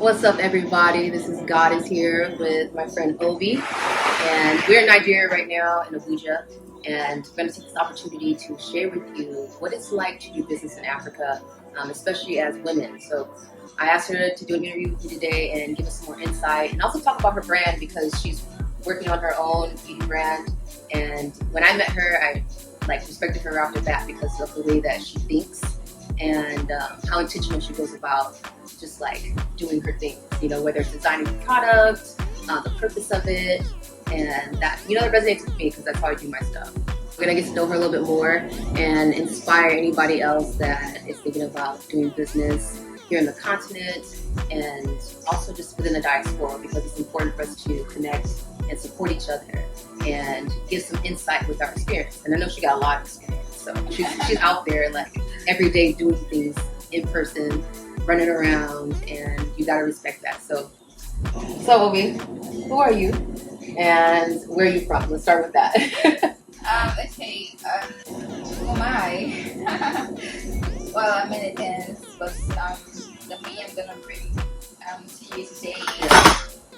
What's up, everybody? This is God is here with my friend Obi, and we're in Nigeria right now in Abuja, and we're going to take this opportunity to share with you what it's like to do business in Africa, especially as women. So I asked her to do an interview with you today and give us some more insight, and also talk about her brand because she's working on her own beauty brand. And when I met her, I respected her off the bat because of the way that she thinks and how intentional she goes about just doing her things, whether it's designing the product, the purpose of it, and that, that resonates with me because that's how I do my stuff. We're gonna get to know her a little bit more and inspire anybody else that is thinking about doing business here in the continent and also just within the diaspora, because it's important for us to connect and support each other and give some insight with our experience. And I know she got a lot of experience, so she's out there every day doing things in person, running around, and you gotta respect that. So Obi, who are you and where are you from? Let's start with that. Who am I? Well, I'm in a dance, but the me I'm gonna bring to you today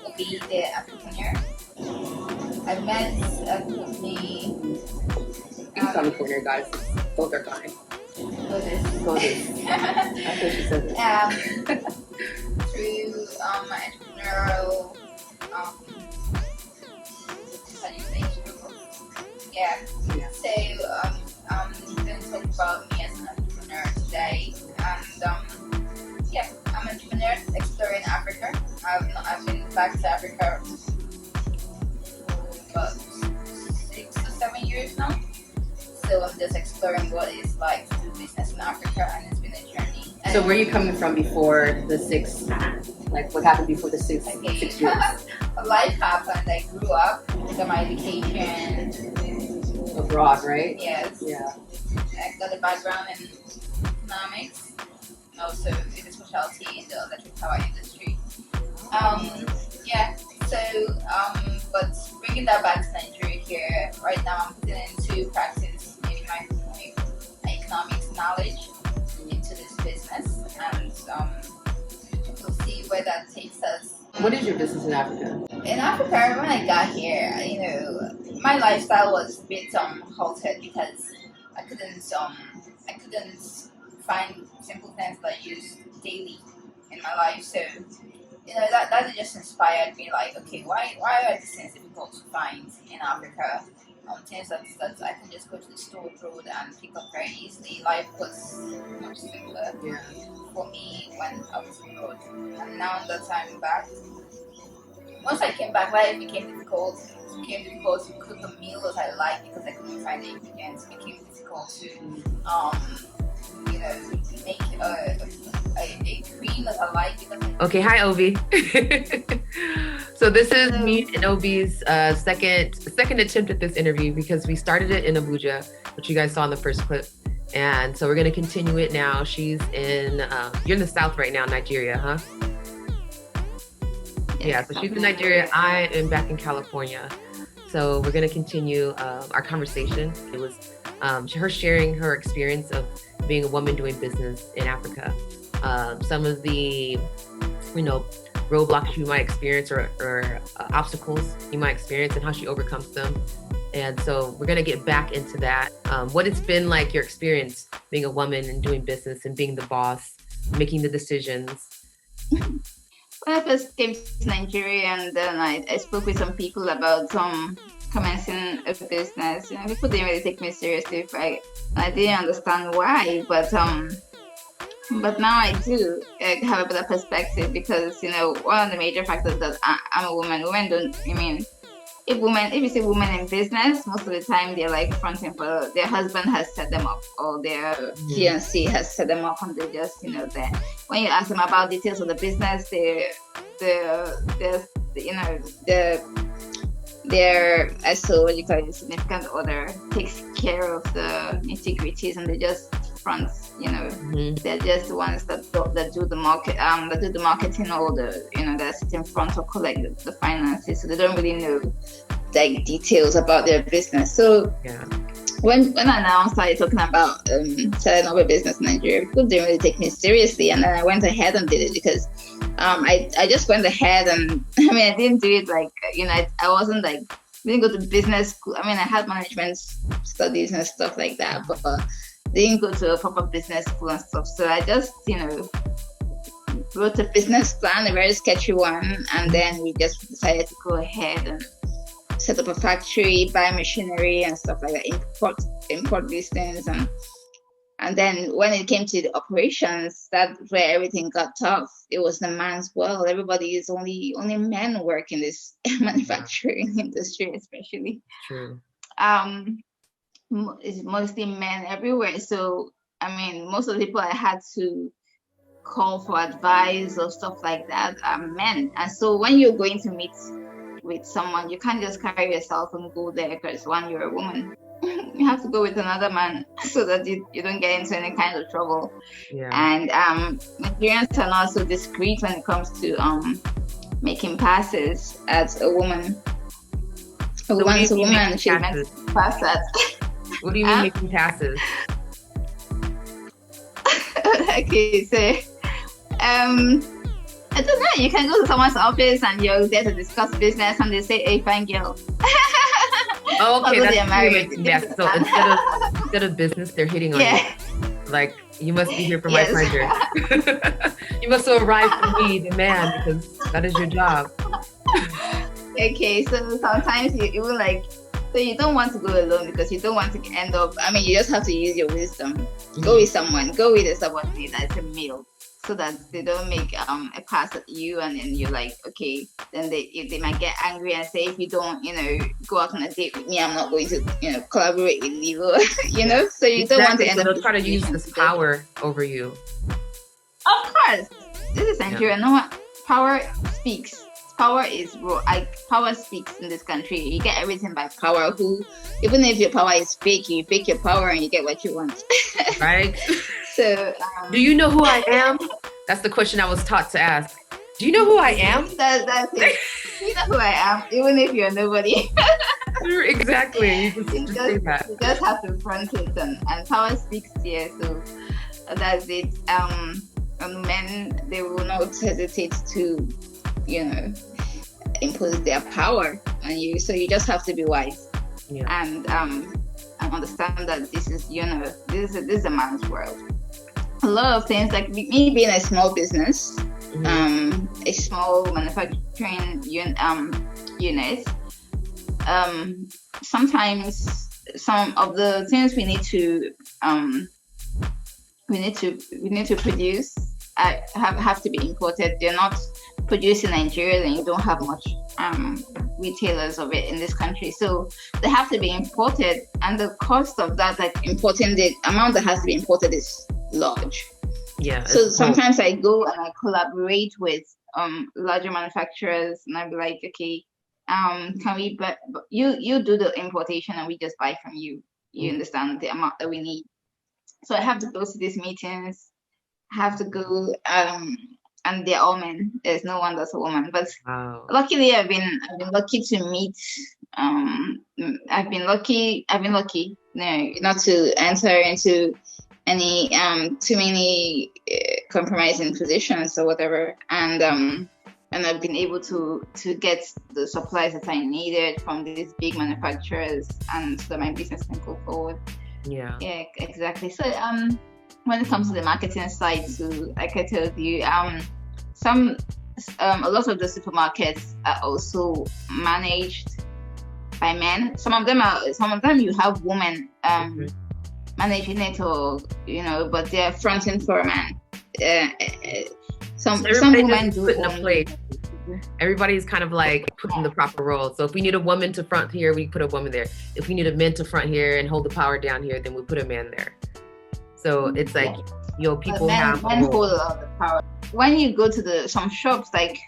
will be the entrepreneur. I met a company. You can call me corner, guys. Both are fine. Go this. That's what she said. Through my entrepreneurial yeah. So I'm going to talk about me as an entrepreneur today, and I'm an entrepreneur exploring Africa. I've been back to Africa for about 6 or 7 years now. So I'm just exploring what it's like to do business in Africa, and it's been a journey. So where are you coming from before the 6? What happened before the 6 years? Life happened. I grew up, got my education abroad, right? Yes. Yeah. I got a background in economics, also with a specialty in the electric power industry. But bringing that back to Nigeria here, right now I'm putting into practice maybe my economics knowledge into this business, and we'll see where that takes us. What is your business in Africa? In Africa, when I got here, my lifestyle was a bit halted because I couldn't find simple things that I use daily in my life. So that just inspired me. Okay, why are these things difficult to find in Africa? Things that I can just go to the store road and pick up very easily. Life was much simpler for me when I was abroad, and now that I'm back. Once I came back, life became difficult. It became difficult to cook the meals I like because I couldn't find the ingredients. It became difficult to make a cream that I like. Okay, hi Obi. So this is me and Obi's second attempt at this interview because we started it in Abuja, which you guys saw in the first clip. And so we're gonna continue it now. She's in, you're in the South right now, Nigeria, huh? Yeah, so she's in Nigeria. I am back in California. So we're going to continue our conversation. It was her sharing her experience of being a woman doing business in Africa. Some of the, roadblocks you might experience or obstacles you might experience and how she overcomes them. And so we're going to get back into that. What it's been like, your experience being a woman and doing business and being the boss, making the decisions. When I first came to Nigeria, and then I spoke with some people about commencing a business. People didn't really take me seriously. I didn't understand why, but now I do have a better perspective because one of the major factors that I'm a woman. Women don't. If you say women in business, most of the time they're fronting for their husband has set them up or their fiancé has set them up, and they just when you ask them about details of the business, their significant other takes care of the nitty-gritties, and they just front. They're just the ones that do the marketing, or that sit in front or collect the finances. So they don't really know details about their business. So when I now started talking about setting up a business in Nigeria, people didn't really take me seriously, and then I went ahead and did it because I just went ahead and I mean, I didn't do it like, I wasn't like, didn't go to business school. I mean, I had management studies and stuff like that, but didn't go to a proper business school and stuff. So I just, wrote a business plan, a very sketchy one, and then we just decided to go ahead and set up a factory, buy machinery and stuff like that, import these things, and then when it came to the operations, that's where everything got tough. It was the man's world. Everybody is only men work in this manufacturing industry, especially. True. It's mostly men everywhere. So I mean, most of the people I had to call for advice or stuff like that are men. And so when you're going to meet with someone, you can't just carry yourself and go there because one, you're a woman. You have to go with another man so that you don't get into any kind of trouble. Yeah. And Nigerians are not so discreet when it comes to making passes as a woman. A woman's a woman, she's meant to pass that. What do you mean making passes? Okay, so I don't know, you can go to someone's office and you're there to discuss business and they say, "Hey, fine girl." Oh, okay, that's married. Yes. So instead of business, they're hitting on you. Like, you must be here for my pleasure. You must arrive for me, the man, because that is your job. Okay, so sometimes you will like, so you don't want to go alone because you don't want to end up, I mean, you just have to use your wisdom. Go with someone, go with a subordinate that's a male, so that they don't make a pass at you and then you're like, okay, then they might get angry and say, if you don't, go out on a date with me, I'm not going to, collaborate with you, so you don't want to end up. They'll try to use this power over you. Of course, this is Nigeria. No one, power speaks. Power is raw. Power speaks in this country. You get everything by power. Even if your power is fake, you fake your power and you get what you want. Right? So, do you know who I am? That's the question I was taught to ask. Do you know who I am? That's it. You know who I am, even if you're nobody. Exactly. You just say that. You just have to front it, and power speaks here. So that's it. And men, they will not hesitate to, impose their power on you. So you just have to be wise, and understand that this is, this is a man's world. A lot of things, like me being a small business, a small manufacturing unit, sometimes some of the things we need to produce have to be imported. They're not produced in Nigeria, then you don't have much retailers of it in this country, so they have to be imported, and the cost of that, like importing, the amount that has to be imported is large. So sometimes I go and I collaborate with larger manufacturers, and I'll be like, okay, can we, but you do the importation and we just buy from you. You understand the amount that we need. So I have to go to these meetings, have to go, and they're all men. There's no one that's a woman. But luckily, I've been lucky to meet. I've been lucky, not to enter into any too many compromising positions or whatever. And I've been able to get the supplies that I needed from these big manufacturers, and so that my business can go forward. Yeah, exactly. So when it comes to the marketing side, so like I told you, a lot of the supermarkets are also managed by men. Some of them you have women managing it, or but they're fronting for a man. Some women do put in a place. Everybody's kind of like putting the proper role. So if we need a woman to front here, we put a woman there. If we need a man to front here and hold the power down here, then we put a man there. So it's like, people have men hold a lot of the power. When you go to some shops, like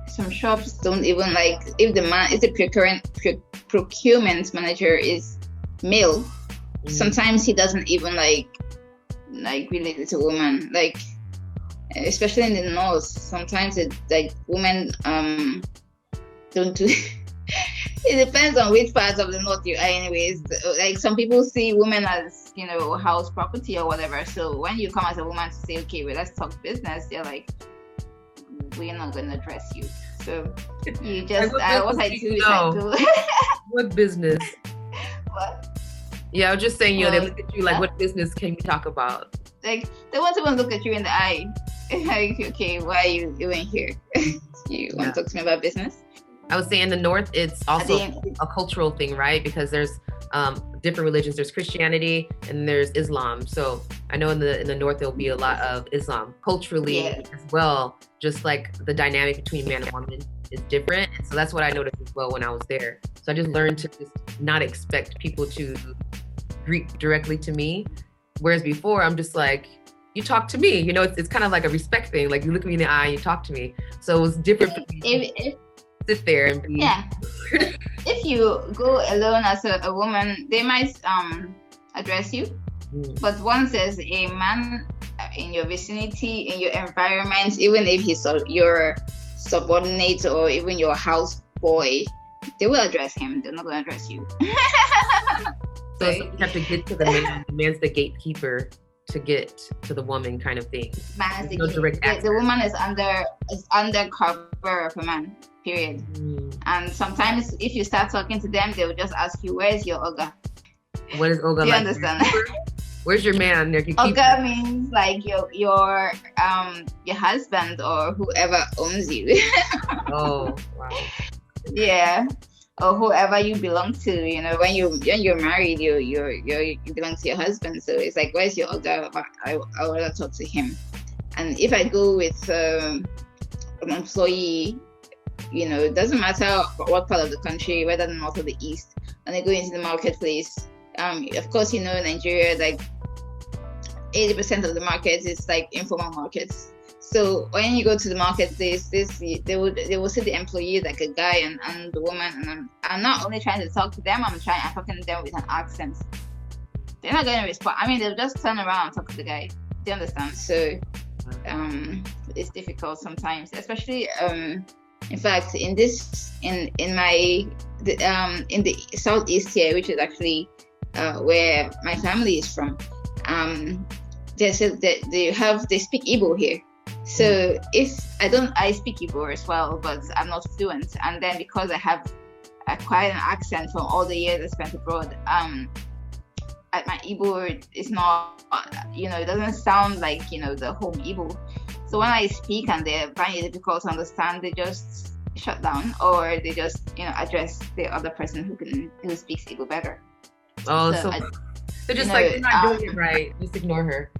some shops don't even, like, if the procurement manager is male, sometimes he doesn't even like relate it to women. Like, especially in the north, sometimes it's like women don't do It depends on which part of the north you are, anyways. Like some people see women as, house property or whatever. So when you come as a woman to say, okay, well, let's talk business, they're like, we're not gonna dress you. So you just what I do is I do. What business? What? Yeah, I was just saying, they look at you like, what business can you talk about? Like they won't even look at you in the eye. Like, okay, why are you doing here? You want to talk to me about business? I would say in the North, it's also a cultural thing, right? Because there's different religions. There's Christianity and there's Islam. So I know in the North, there'll be a lot of Islam culturally as well. Just like the dynamic between man and woman is different. And so that's what I noticed as well when I was there. So I just learned to just not expect people to greet directly to me. Whereas before, I'm just like, you talk to me. It's kind of like a respect thing. Like you look me in the eye and you talk to me. So it was different for me. Sit there and be if you go alone as a woman, they might address you, but once there's a man in your vicinity, in your environment, even if he's your subordinate or even your house boy, they will address him. They're not going to address you. So you have to get to the man. The man's the gatekeeper to get to the woman, kind of thing. Man is the woman is under cover of a man. Period. And sometimes if you start talking to them, they will just ask you, where's your Oga? What is Oga? Do you understand? Where's your man? Oga means like your husband or whoever owns you. Oh, wow. Yeah. Or whoever you belong to, when you're married, you belong to your husband. So it's like, where's your Oga? I want to talk to him. And if I go with an employee, it doesn't matter what part of the country, whether the north or the east, and they go into the marketplace. Of course, Nigeria, like 80% of the market is like informal markets. So when you go to the marketplace, they will see the employee like a guy and the woman, and I'm not only trying to talk to them, I'm talking to them with an accent. They're not going to respond. I mean, they'll just turn around and talk to the guy. Do you understand? So it's difficult sometimes, especially in fact in the southeast here, which is actually where my family is from. They said that they speak Igbo here. So I speak Igbo as well, but I'm not fluent. And then because I have acquired an accent from all the years I spent abroad, my Igbo is not, it doesn't sound like, the home Igbo. So when I speak and they find it difficult to understand, they just shut down, or they just, address the other person who speaks Igbo better. Oh, so they're just like, you're not doing it right. Just ignore her.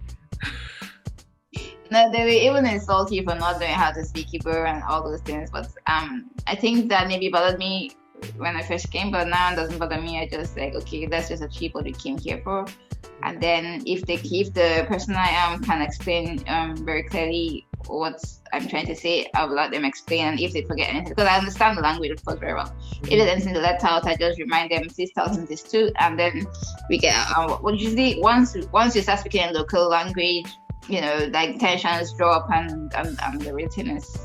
No, they will even insult you for not knowing how to speak Hebrew and all those things. But I think that maybe bothered me when I first came, but now it doesn't bother me. I just like, okay, let's just achieve what we came here for. And then if the person I am can explain very clearly what I'm trying to say, I will let them explain. And if they forget anything, because I understand the language, of course, very well. If there's anything to let out, I just remind them, please tell them this too. And then we get, usually once you start speaking in local language, like tensions drop and the writtenness,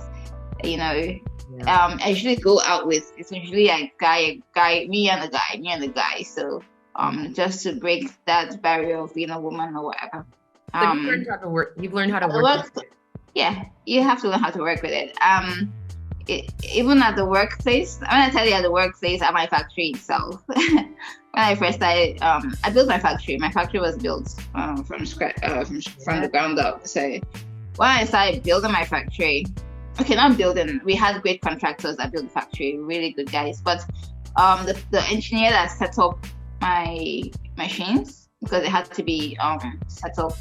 I usually go out with, it's usually a guy, me and the guy. So just to break that barrier of being a woman or whatever. So you've learned how to work. You've learned how to work with it. Yeah, you have to learn how to work with it. Even at the workplace, I'm gonna tell you, at the workplace, at my factory itself. When I first started, I built my factory. My factory was built from scratch, from the ground up. So when I started building my factory, not building, we had great contractors that built the factory, really good guys. But the engineer that set up my machines, because it had to be set up,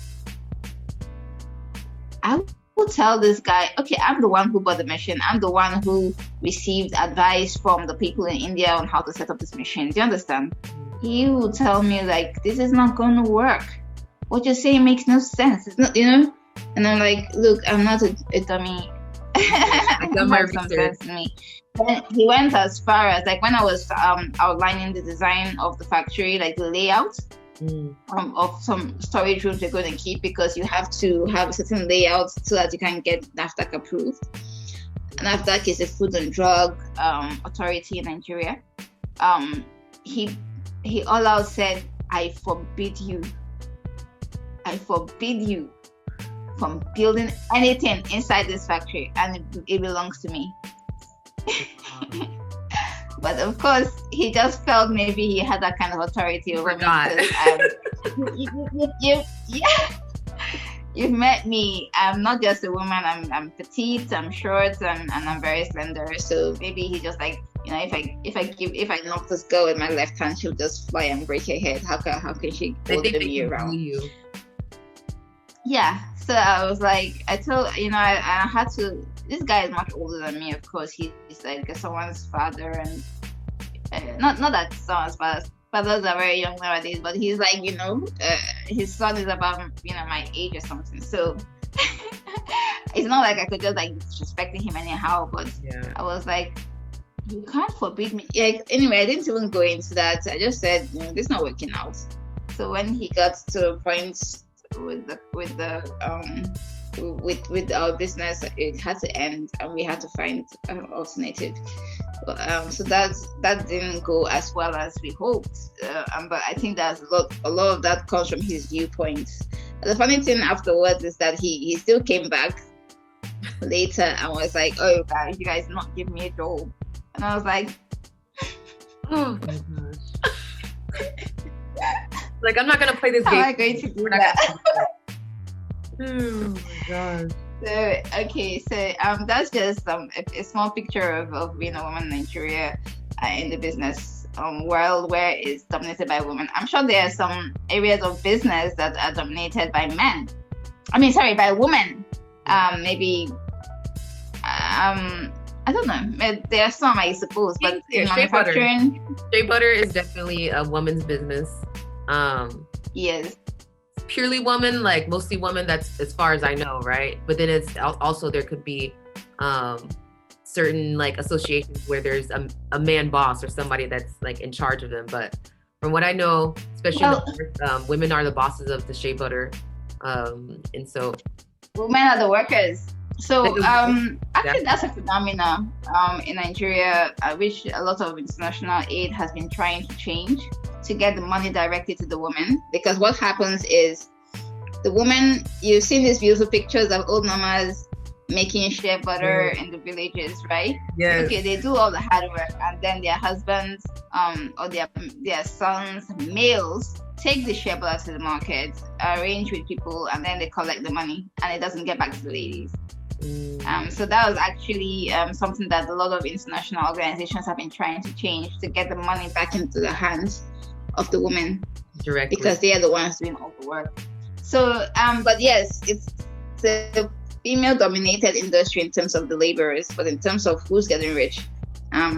I would tell this guy, okay, I'm the one who bought the machine. I'm the one who received advice from the people in India on how to set up this machine. Do you understand? He would tell me, like, this is not going to work. What you're saying makes no sense. It's not, And I'm like, look, I'm not a dummy. I got my research. Then he went as far as, like, when I was outlining the design of the factory, like the layout of some storage rooms you're going to keep, because you have to have a certain layout so that you can get NAFDAC approved. NAFDAC is the Food and Drug Authority in Nigeria. he all out said, I forbid you from building anything inside this factory, and it belongs to me. But of course, he just felt maybe he had that kind of authority over me. You've met me. I'm not just a woman. I'm petite. I'm short, and I'm very slender. So maybe he just like, if I knock this girl with my left hand, she'll just fly and break her head. How can she go me around? Yeah. So I was like, I had to. This guy is much older than me. Of course, he's like someone's father, and not that someone's father. Fathers are very young nowadays, but he's like, his son is about, my age or something. So it's not like I could just like disrespecting him anyhow. But I was like, you can't forbid me. Anyway, I didn't even go into that. I just said, this is not working out. So when he got to a point with our business, it had to end, and we had to find an alternative. So that didn't go as well as we hoped. But I think that a lot of that comes from his viewpoints. The funny thing afterwards is that he still came back later and was like, "Oh, guys, you guys not give me a job," and I was like, "Oh my gosh!" Like, I'm not gonna play this game. How am I going to do that? Oh my gosh. So that's just a small picture of being a woman in Nigeria in the business world where it's dominated by women. I'm sure there are some areas of business that are dominated by men. By women. Maybe I don't know. There are some, I suppose, but in manufacturing, Shea Butter is definitely a woman's business. Yes. Purely woman, like mostly woman, that's as far as I know, right? But then it's also, there could be certain like associations where there's a man boss or somebody that's like in charge of them. But from what I know, especially women are the bosses of the Shea Butter, and so women are the workers. So actually that's a phenomenon in Nigeria, which a lot of international aid has been trying to change, to get the money directly to the woman. Because what happens is the woman, you've seen these beautiful pictures of old mamas making shea butter in the villages, right? Yes. Okay, they do all the hard work, and then their husbands or their sons, males, take the shea butter to the market, arrange with people, and then they collect the money, and it doesn't get back to the ladies. So that was actually something that a lot of international organizations have been trying to change, to get the money back into the hands of the women directly, because they are the ones doing all the work. So but yes, it's a female-dominated industry in terms of the laborers, but in terms of who's getting rich, a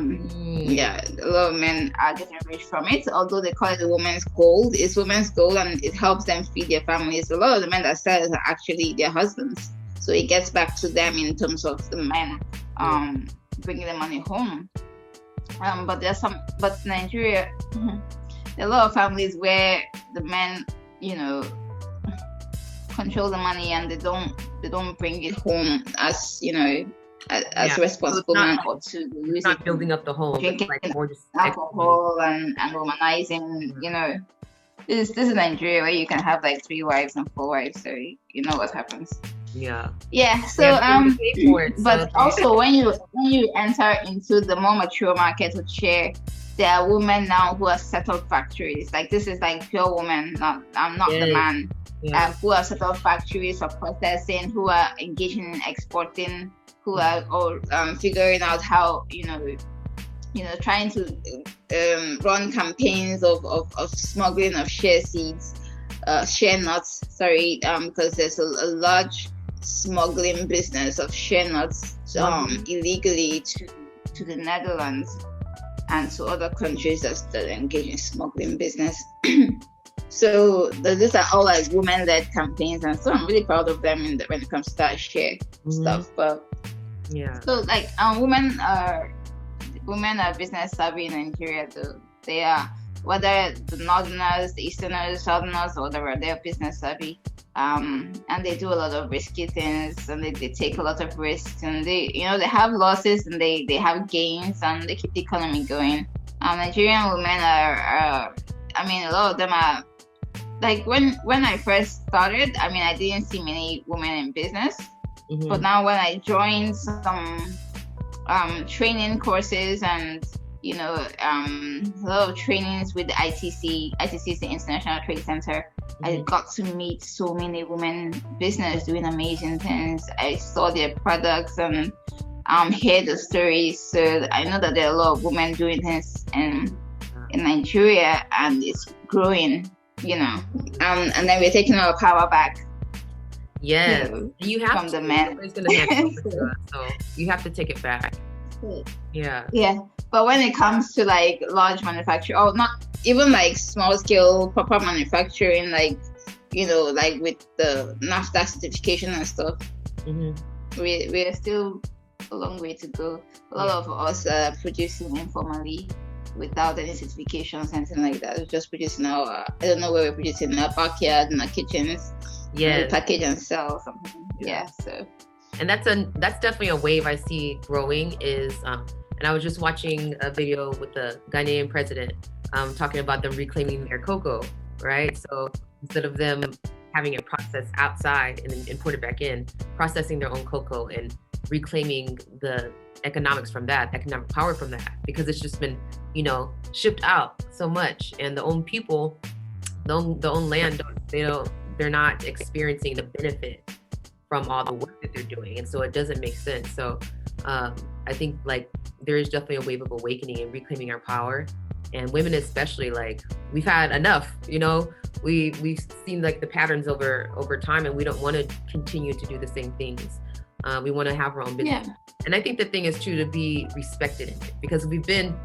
lot of men are getting rich from it. Although they call it the women's gold, it's women's gold, and it helps them feed their families. A lot of the men that sell it are actually their husbands, so it gets back to them in terms of the men bringing the money home. But in Nigeria, there are a lot of families where the men, control the money, and they don't bring it home as responsible men or to. It's not building up the home. Drinking it's like more just alcohol and womanizing. This is Nigeria, where you can have like 3 wives and 4 wives, so you know what happens. Yeah. So but also when you enter into the more mature market of shea, there are women now who have set up factories. Like, this is like pure women, I'm not the man. Who have set up factories for processing, who are engaging in exporting, who are all figuring out how trying to run campaigns of smuggling of shea seeds, shea nuts. Because there's a large smuggling business of shea nuts illegally to the Netherlands and to other countries that engage in smuggling business. So these are all like women-led campaigns, and so I'm really proud of them when it comes to that shea stuff. But so like women are business savvy in Nigeria. Though they are, whether the northerners, the easterners, southerners, or whatever, they are business savvy. And they do a lot of risky things, and they take a lot of risks, and they have losses and they have gains, and they keep the economy going. Nigerian women are, I mean, a lot of them are, like when I first started, I mean, I didn't see many women in business. Mm-hmm. But now when I joined some training courses and, you know, a lot of trainings with the ITC is the International Trade Center, Mm-hmm. I got to meet so many women in business doing amazing things. I saw their products and hear the stories. So I know that there are a lot of women doing this in Nigeria, and it's growing, you know. And then we're taking our power back. Yes, you have from the men. It's gonna hand it over to us, so you have to take it back. Yeah. Yeah, but when it comes to like large manufacturing, or not even like small scale proper manufacturing, like, you know, like with the NAFTA certification and stuff, Mm-hmm. we're still a long way to go. A lot of us are producing informally without any certifications, anything like that. We're just producing I don't know where we're producing, in our backyard, in our kitchens. Yeah. Package and sell something. Yeah. So. And that's definitely a wave I see growing is, and I was just watching a video with the Ghanaian president talking about them reclaiming their cocoa, right? So instead of them having it processed outside and then imported back in, processing their own cocoa and reclaiming the economics from that, economic power from that, because it's just been, you know, shipped out so much, and the own people, the own land, they're not experiencing the benefit from all the work that they're doing, and so it doesn't make sense. So I think like there is definitely a wave of awakening and reclaiming our power, and women especially, like we've had enough, you know. We've seen like the patterns over time, and we don't want to continue to do the same things. We want to have our own business. Yeah. And I think the thing is too, to be respected in it, because we've been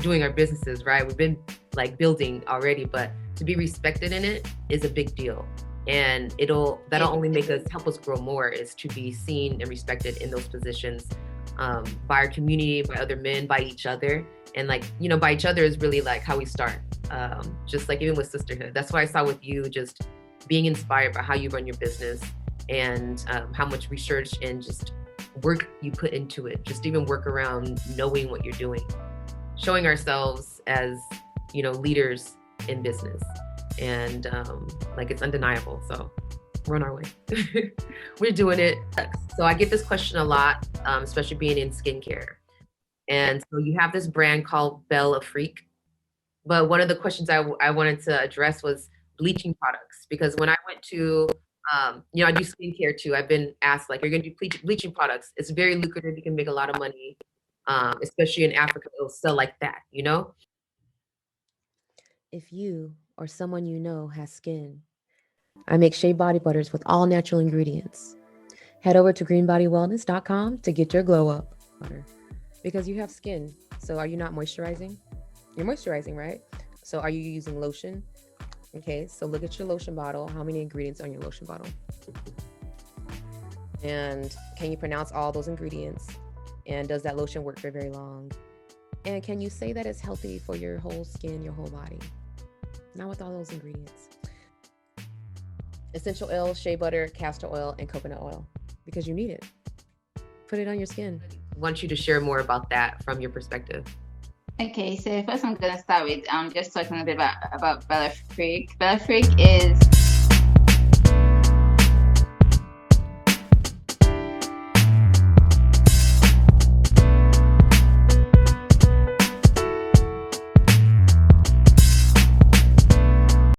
doing our businesses, right? We've been like building already, but to be respected in it is a big deal. And that'll only help us grow more, is to be seen and respected in those positions, by our community, by other men, by each other. And like, you know, by each other is really like how we start. Just like even with sisterhood. That's why I saw with you just being inspired by how you run your business, and how much research and just work you put into it. Just even work around knowing what you're doing, showing ourselves as, you know, leaders in business. And like it's undeniable. So we're on our way. We're doing it. So I get this question a lot, especially being in skincare. And so you have this brand called Belle Afrique. But one of the questions I wanted to address was bleaching products, because when I went to, you know, I do skincare too. I've been asked, like, you're going to do bleaching products. It's very lucrative. You can make a lot of money, especially in Africa. It'll sell like that, you know? If you or someone you know has skin, I make Shea body butters with all natural ingredients. Head over to greenbodywellness.com to get your glow up butter, because you have skin. So are you not moisturizing? You're moisturizing, right? So are you using lotion? Okay, so look at your lotion bottle. How many ingredients are in your lotion bottle? And can you pronounce all those ingredients? And does that lotion work for very long? And can you say that it's healthy for your whole skin, your whole body? Not with all those ingredients. Essential oil, shea butter, castor oil, and coconut oil, because you need it. Put it on your skin. I want you to share more about that from your perspective. Okay, so first I'm going to start with just talking a bit about Belle Afrique. Belle Afrique is